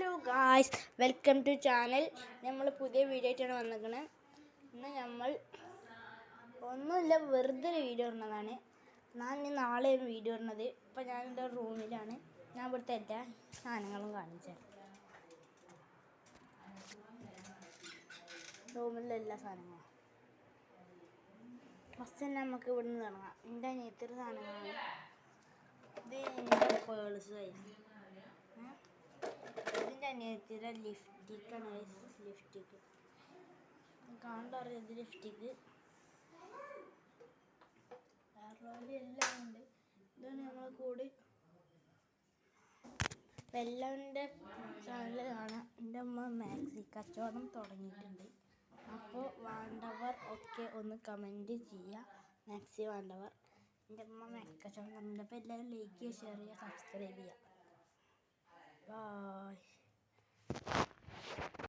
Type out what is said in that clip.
Hello guys, welcome to channel. നമ്മൾ പുതിയ video ആയിട്ടാണ് വന്നിരിക്കുന്നത്. ഇന്ന് നമ്മൾ ഒന്നുമില്ല, വെറുതെ ഒരു വീഡിയോ ഇടുന്നതാണ്. നാളെ വീഡിയോ ഇടുന്നത്. ഇപ്പം ഞാൻ എൻ്റെ റൂമിലാണ്. ഞാൻ ഇവിടുത്തെ എല്ലാ സാധനങ്ങളും കാണിച്ചു തരാം. റൂമിലെ എല്ലാ സാധനങ്ങളും ഫസ്റ്റ് തന്നെ നമുക്ക് ഇവിടെ നിന്ന് തുടങ്ങാം. എൻ്റെ അനിയത്തിയുടെ സാധനങ്ങളാണ്. ഇത് എൻ്റെ പേഴ്സ്. ഇതിൻ്റെ അനിയത്തിയുടെ ലിപ്സ്റ്റിക്കാണ്. ലിപ്സ്റ്റിക്ക് കാണാറിയത്. ലിപ്സ്റ്റിക്ക് എല്ലാം ഉണ്ട്. ഇതാണ് നമ്മളെ കൂടി വെല്ലവൻ്റെ ചാനൽ കാണാം. എൻ്റെ അമ്മ മാക്സി കച്ചവടം തുടങ്ങിയിട്ടുണ്ട്. അപ്പോൾ വേണ്ടവർ ഒക്കെ ഒന്ന് കമൻറ്റ് ചെയ്യുക. മാക്സി വേണ്ടവർ. എൻ്റെ അമ്മ മാക്സി കച്ചവടം തുടങ്ങിയിട്ടുണ്ട്. അപ്പോൾ എല്ലാവരും ലൈക്ക് ചെയ്യുക, ഷെയർ ചെയ്യുക, സബ്സ്ക്രൈബ് ചെയ്യുക. Bye.